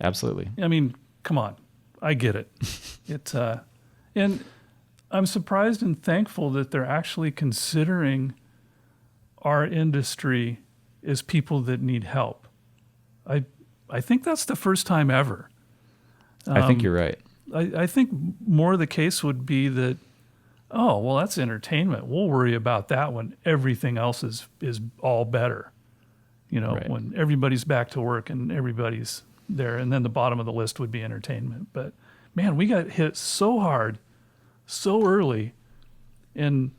absolutely. I mean, come on, I get it. And I'm surprised and thankful that they're actually considering our industry as people that need help. I think that's the first time ever. I think you're right. I think more of the case would be that, oh, well, that's entertainment. We'll worry about that when everything else is all better. You know, Right. when everybody's back to work and everybody's there, and then the bottom of the list would be entertainment. But man, we got hit so hard, so early, and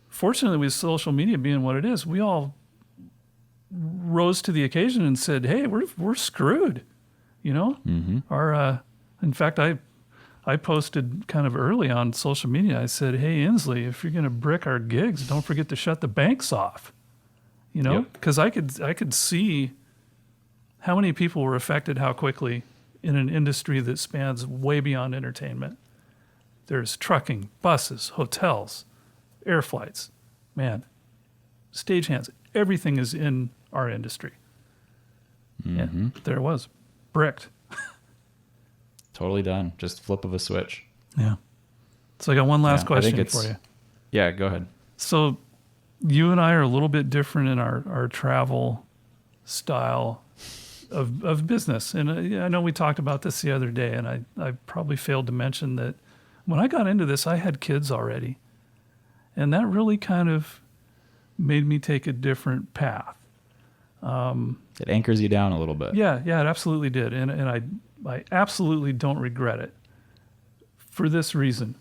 fortunately, with social media being what it is, we all rose to the occasion and said, "Hey, we're screwed." You know, Mm-hmm. our in fact, I I posted kind of early on social media. I said, "Hey Inslee, if you're going to brick our gigs, don't forget to shut the banks off." You know, Yep. because I could see how many people were affected, how quickly, in an industry that spans way beyond entertainment. There's trucking, buses, hotels, air flights, man, stagehands. Everything is in our industry. And there it was, bricked. Totally done. Just flip of a switch. Yeah. So I got one last I think question it's- for you. Yeah, go ahead. So you and I are a little bit different in our travel style of business. And I know we talked about this the other day, and I probably failed to mention that when I got into this, I had kids already. And that really kind of made me take a different path. It anchors you down a little bit. Yeah, it absolutely did. And I absolutely don't regret it for this reason.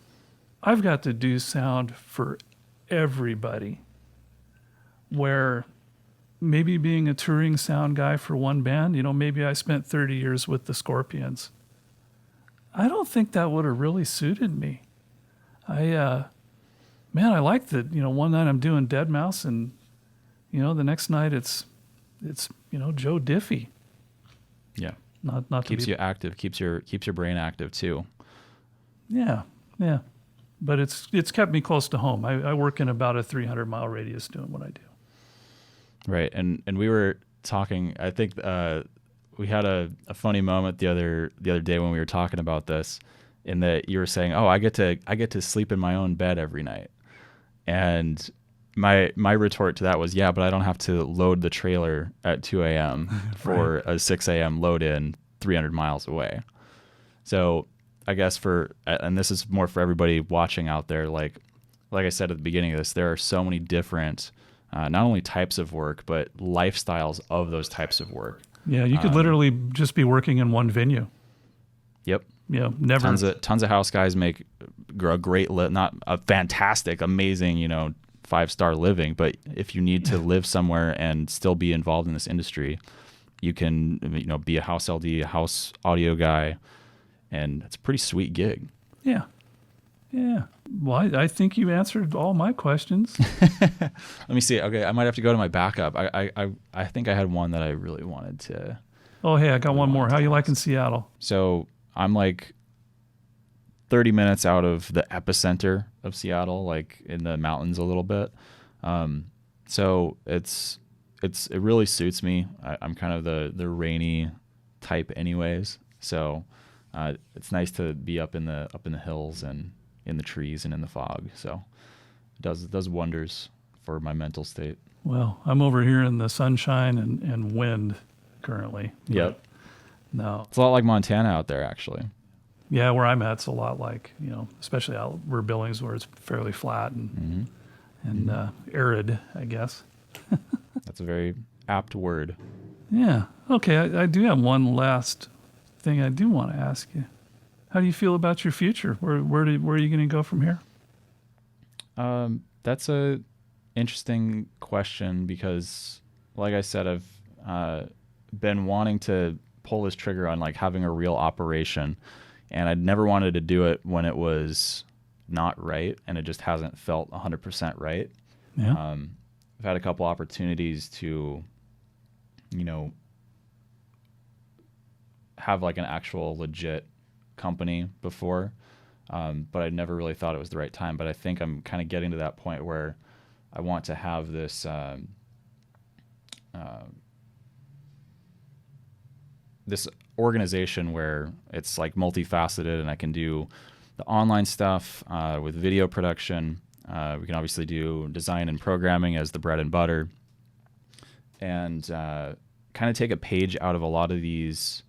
I've got to do sound for everybody, where maybe being a touring sound guy for one band, maybe I spent 30 years with the Scorpions. I don't think that would have really suited me. I like that, one night I'm doing Dead Mouse, and, the next night it's Joe Diffie. Yeah. Not Keeps to be, you active, keeps your brain active too. Yeah. But it's kept me close to home. I work in about a 300-mile radius doing what I do. Right. And we were talking, I think we had a funny moment the other day when we were talking about this, in that you were saying, "Oh, I get to sleep in my own bed every night." And my retort to that was, "Yeah, but I don't have to load the trailer at 2 a.m. for a 6 a.m. load in 300 miles away." So I guess and this is more for everybody watching out there, like I said at the beginning of this, there are so many different, not only types of work, but lifestyles of those types of work. Yeah, you could literally just be working in one venue. Yep. Never. Tons of house guys make a great, not a fantastic, amazing, 5-star living, but if you need to live somewhere and still be involved in this industry, you can, be a house LD, a house audio guy, and it's a pretty sweet gig. Yeah. Well, I think you answered all my questions. Let me see. Okay, I might have to go to my backup. I think I had one that I really wanted to. Oh, hey, I got one more. How you liking Seattle? So I'm like 30 minutes out of the epicenter of Seattle, like in the mountains a little bit. So it really suits me. I'm kind of the rainy type anyways. So it's nice to be up in the hills and in the trees and in the fog. So it does wonders for my mental state. Well, I'm over here in the sunshine and wind currently. Yep. No. It's a lot like Montana out there, actually. Yeah, where I'm at, it's a lot like, especially out where Billings, where it's fairly flat and arid, I guess. That's a very apt word. Yeah. Okay, I do have one last thing I do want to ask you. How do you feel about your future? Where are you going to go from here? That's a interesting question because, like I said, I've been wanting to pull this trigger on like having a real operation, and I'd never wanted to do it when it was not right, and it just hasn't felt 100% right. Yeah. I've had a couple opportunities to, have like an actual legit company before, but I never really thought it was the right time. But I think I'm kind of getting to that point where I want to have this this organization where it's like multifaceted, and I can do the online stuff with video production. We can obviously do design and programming as the bread and butter, and kind of take a page out of a lot of these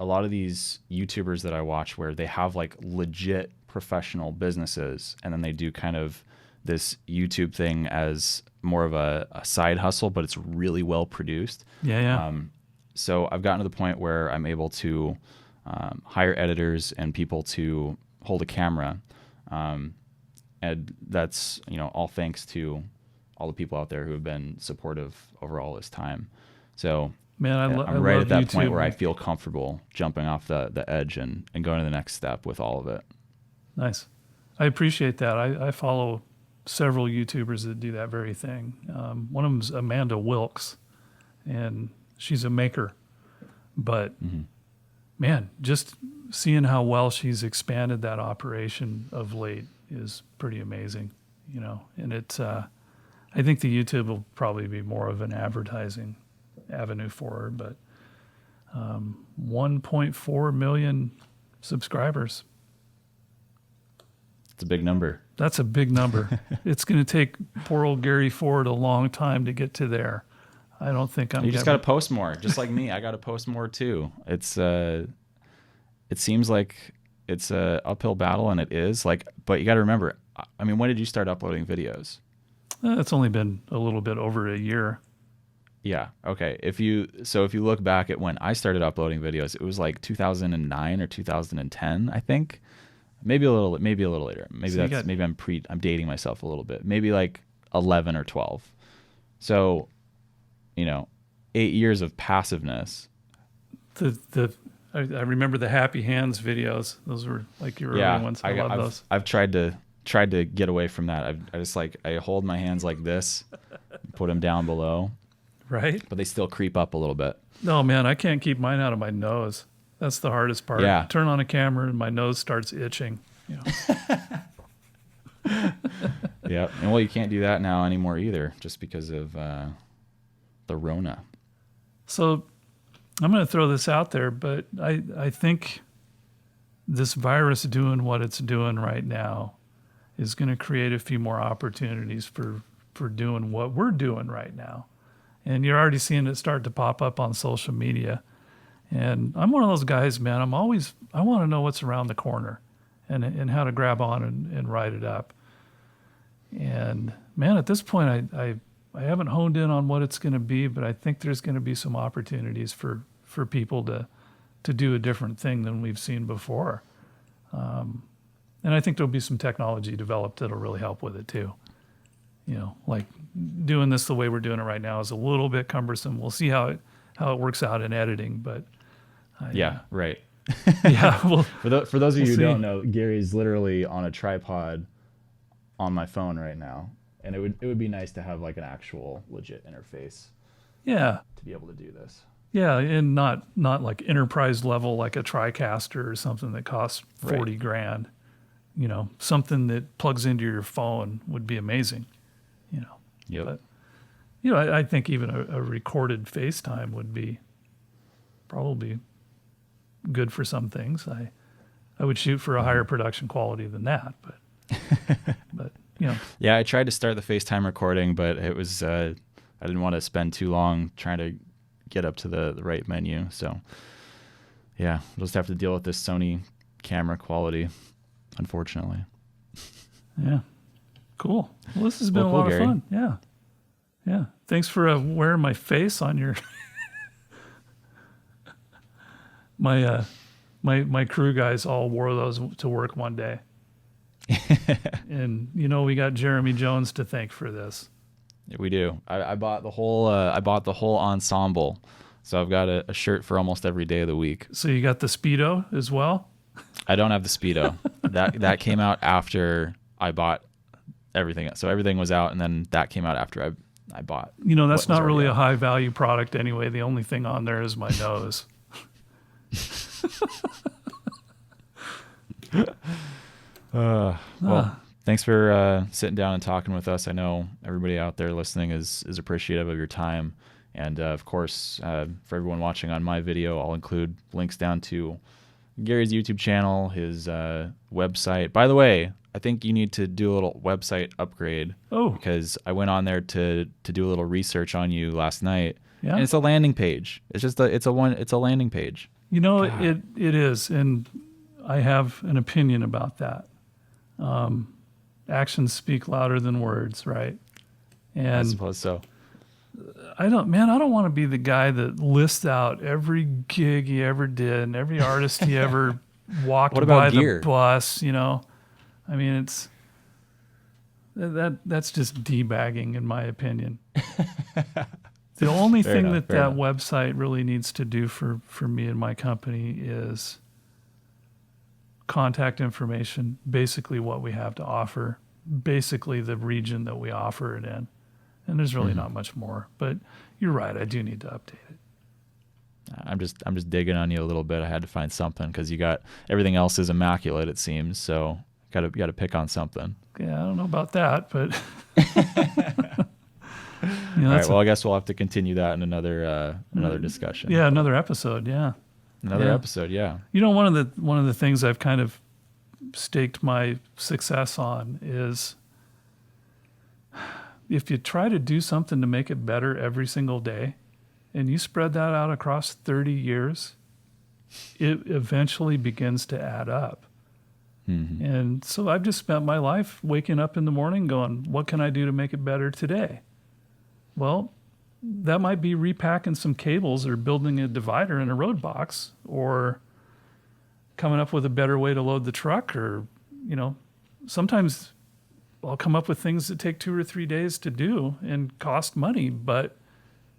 YouTubers that I watch, where they have like legit professional businesses, and then they do kind of this YouTube thing as more of a side hustle, but it's really well produced. Yeah. So I've gotten to the point where I'm able to hire editors and people to hold a camera. And that's, all thanks to all the people out there who have been supportive over all this time. So Man, I I'm right love at that YouTube. point where I feel comfortable jumping off the edge and going to the next step with all of it. Nice. I appreciate that. I follow several YouTubers that do that very thing. One of them's Amanda Wilkes, and she's a maker. But man, just seeing how well she's expanded that operation of late is pretty amazing, you know. And I think the YouTube will probably be more of an advertising avenue for her. But 1.4 million subscribers. It's a big number. That's a big number. It's going to take poor old Gary Ford a long time to get to there. I don't think I'm. You just got to post more, just like me. I got to post more too. It seems like it's a uphill battle, and it is. Like, but you got to remember. I mean, when did you start uploading videos? It's only been a little bit over a year. Yeah. Okay. If you look back at when I started uploading videos, it was like 2009 or 2010, I think. Maybe a little later. Maybe I'm dating myself a little bit. Maybe like 11 or 12. So, 8 years of passiveness. I remember the Happy Hands videos. Those were like your early ones. I love those. I've tried to get away from that. I just I hold my hands like this, put them down below. Right. But they still creep up a little bit. No, man, I can't keep mine out of my nose. That's the hardest part. Yeah. Turn on a camera and my nose starts itching. Yeah. And well, you can't do that now anymore either, just because of the Rona. So I'm going to throw this out there, but I think this virus doing what it's doing right now is going to create a few more opportunities for doing what we're doing right now. And you're already seeing it start to pop up on social media. And I'm one of those guys, man. I want to know what's around the corner and how to grab on and ride it up. And man, at this point, I haven't honed in on what it's going to be, but I think there's going to be some opportunities for people to do a different thing than we've seen before. And I think there'll be some technology developed that'll really help with it too. Like doing this the way we're doing it right now is a little bit cumbersome. We'll see how it works out in editing, but yeah, right. Yeah. Well, for those of you who don't know, Gary's literally on a tripod on my phone right now, and it would be nice to have like an actual legit interface. Yeah. To be able to do this. Yeah, and not like enterprise level like a TriCaster or something that costs $40,000. Something that plugs into your phone would be amazing. Yep. But I think even a recorded FaceTime would be probably good for some things. I would shoot for a higher production quality than that, but Yeah, I tried to start the FaceTime recording, but it was I didn't want to spend too long trying to get up to the right menu. So yeah, we'll just have to deal with this Sony camera quality, unfortunately. Yeah. Cool. Well, this has been a lot of Gary. fun. Yeah. Yeah. Thanks for wearing my face on your my crew guys all wore those to work one day. And we got Jeremy Jones to thank for this. We do. I bought the whole ensemble. So I've got a shirt for almost every day of the week. So you got the Speedo as well? I don't have the Speedo. that came out after I bought everything. So everything was out, and then that came out after I bought. That's not really a high value product anyway. The only thing on there is my nose. Well, thanks for sitting down and talking with us. I know everybody out there listening is appreciative of your time. And of course, for everyone watching on my video, I'll include links down to Gary's YouTube channel, his website. By the way, I think you need to do a little website upgrade. Oh. Because I went on there to do a little research on you last night. Yeah. And it's a landing page. It's just it's a landing page. It is, and I have an opinion about that. Actions speak louder than words, right? And I suppose so. I don't want to be the guy that lists out every gig he ever did and every artist he ever walked by gear? the bus, I mean, it's that's just debagging in my opinion. The only Fair thing enough, that fair that enough. website really needs to do for me and my company is contact information, basically what we have to offer, basically the region that we offer it in. And there's really not much more. But you're right, I do need to update it. I'm just digging on you a little bit. I had to find something because you got everything else is immaculate, it seems. So got to pick on something. Yeah, I don't know about that, but All right. Well, I guess we'll have to continue that in another discussion. yeah, another episode. Yeah, Another yeah. episode. Yeah. You know, one of the things I've kind of staked my success on is if you try to do something to make it better every single day, and you spread that out across 30 years, it eventually begins to add up. Mm-hmm. And so I've just spent my life waking up in the morning going, what can I do to make it better today? Well, that might be repacking some cables or building a divider in a road box or coming up with a better way to load the truck, or, you know, sometimes I'll come up with things that take 2 or 3 days to do and cost money. But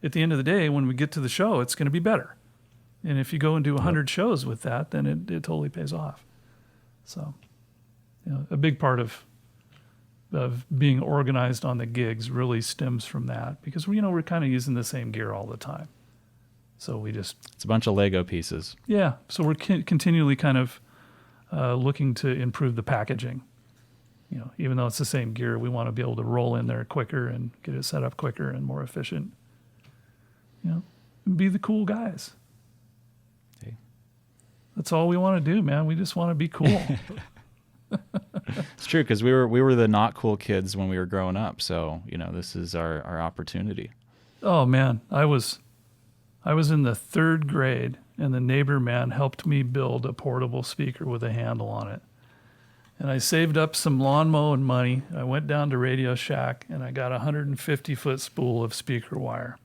at the end of the day, when we get to the show, it's going to be better. And if you go and do 100 shows with that, then it totally pays off. So, you know, a big part of being organized on the gigs really stems from that, because we're kind of using the same gear all the time. So it's a bunch of Lego pieces. Yeah. So we're continually kind of looking to improve the packaging. You know, even though it's the same gear, we want to be able to roll in there quicker and get it set up quicker and more efficient. You know, and be the cool guys. Hey. That's all we want to do, man. We just want to be cool. It's true, because we were the not cool kids when we were growing up. So, this is our opportunity. Oh man, I was in the 3rd grade, and the neighbor man helped me build a portable speaker with a handle on it. And I saved up some lawn mowing money. I went down to Radio Shack, and I got a 150-foot spool of speaker wire.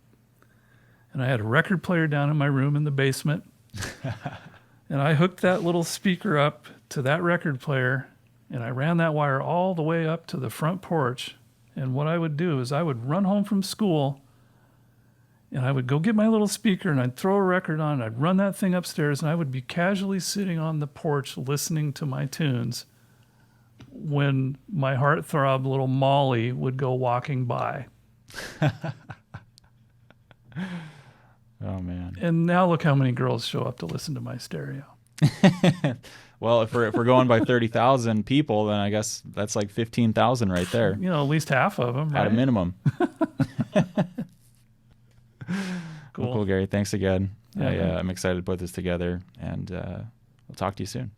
And I had a record player down in my room in the basement. And I hooked that little speaker up to that record player, and I ran that wire all the way up to the front porch. And what I would do is I would run home from school, and I would go get my little speaker, and I'd throw a record on, and I'd run that thing upstairs, and I would be casually sitting on the porch listening to my tunes when my heartthrob little Molly would go walking by. Oh, man. And now look how many girls show up to listen to my stereo. Well, if we're going by 30,000 people, then I guess that's like 15,000 right there. You know, at least half of them, right? At a minimum. Cool. Well, cool, Gary. Thanks again. Yeah, I'm excited to put this together, and we'll talk to you soon.